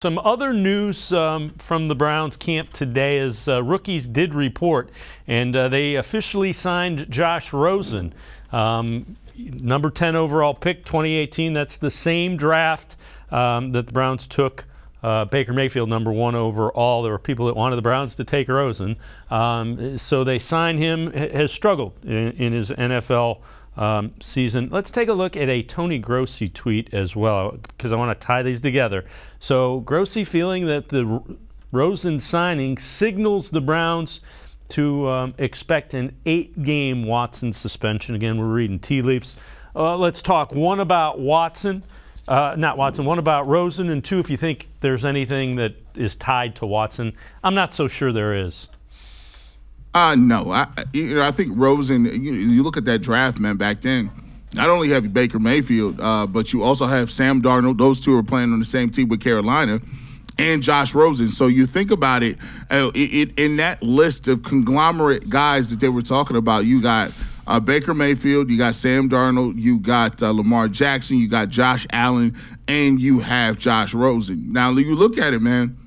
Some other news from the Browns camp today is rookies did report, and they officially signed Josh Rosen, number 10 overall pick, 2018. That's the same draft that the Browns took Baker Mayfield, number 1 overall. There were people that wanted the Browns to take Rosen, so they signed him. Has struggled in his NFL season. Let's take a look at a Tony Grossi tweet as well, because I want to tie these together. So Grossi feeling that the Rosen signing signals the Browns to expect an 8-game Watson suspension. Again, we're reading tea leaves. Let's talk one about Watson, one about Rosen, and two, if you think there's anything that is tied to Watson. I'm not so sure there is. No. I think Rosen, you look at that draft, man, back then, not only have you Baker Mayfield, but you also have Sam Darnold. Those two are playing on the same team with Carolina, and Josh Rosen. So you think about it, in that list of conglomerate guys that they were talking about, you got Baker Mayfield, you got Sam Darnold, you got Lamar Jackson, you got Josh Allen, and you have Josh Rosen. Now, you look at it, man.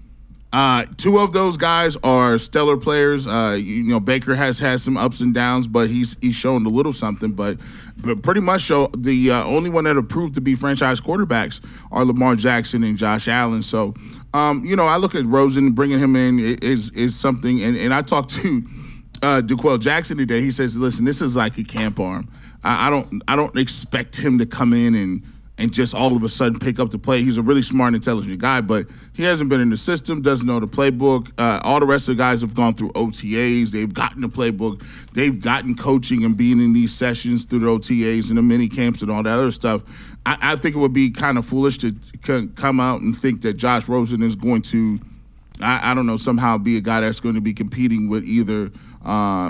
Two of those guys are stellar players. Baker has had some ups and downs, but he's shown a little something. But pretty much the only one that have proved to be franchise quarterbacks are Lamar Jackson and Josh Allen. So, I look at Rosen, bringing him in is something. And I talked to DeQuell Jackson today. He says, "Listen, this is like a camp arm. I don't expect him to come in and just all of a sudden pick up the play. He's a really smart, intelligent guy, but he hasn't been in the system, doesn't know the playbook. All the rest of the guys have gone through OTAs. They've gotten the playbook. They've gotten coaching and being in these sessions through the OTAs and the mini camps and all that other stuff. I think it would be kind of foolish to come out and think that Josh Rosen is going to, somehow be a guy that's going to be competing with either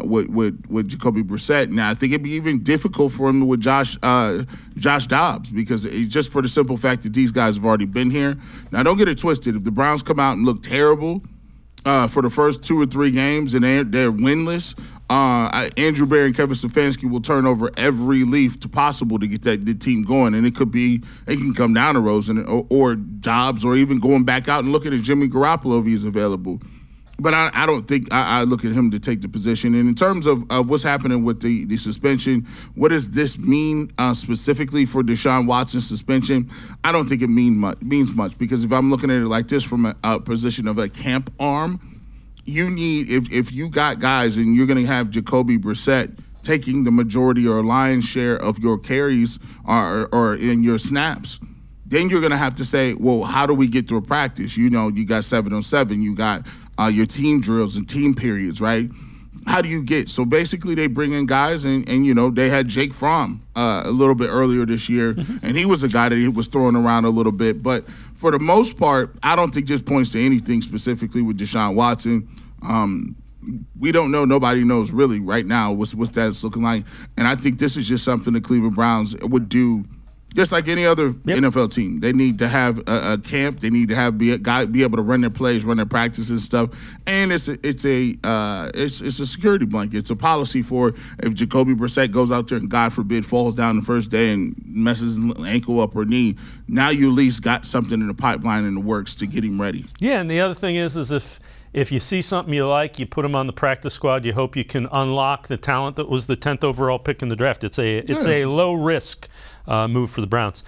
with Jacoby Brissett. Now, I think it'd be even difficult for him with Josh Dobbs, because just for the simple fact that these guys have already been here. Now, don't get it twisted. If the Browns come out and look terrible for the first 2 or 3 games and they're winless, Andrew Berry and Kevin Stefanski will turn over every leaf possible to get the team going, and it can come down to Rosen or Dobbs, or even going back out and looking at Jimmy Garoppolo if he's available. But I don't think I look at him to take the position. And in terms of what's happening with the suspension, what does this mean specifically for Deshaun Watson's suspension? I don't think it means much, because if I'm looking at it like this from a position of a camp arm, you need, if you got guys and you're going to have Jacoby Brissett taking the majority or lion's share of your carries or in your snaps, then you're going to have to say, well, how do we get through a practice? You got 7-on-7, you got your team drills and team periods, right? How do you get? So basically they bring in guys, and they had Jake Fromm a little bit earlier this year, and he was a guy that he was throwing around a little bit. But for the most part, I don't think this points to anything specifically with Deshaun Watson. We don't know. Nobody knows really right now what's that's looking like. And I think this is just something the Cleveland Browns would do just like any other NFL team. They need to have a camp. They need to be able to run their plays, run their practices and stuff. And it's a security blanket. It's a policy for if Jacoby Brissett goes out there and, God forbid, falls down the first day and messes his ankle up or knee, now you at least got something in the pipeline in the works to get him ready. Yeah, and the other thing is if you see something you like, you put him on the practice squad. You hope you can unlock the talent that was the 10th overall pick in the draft. It's a low risk move for the Browns.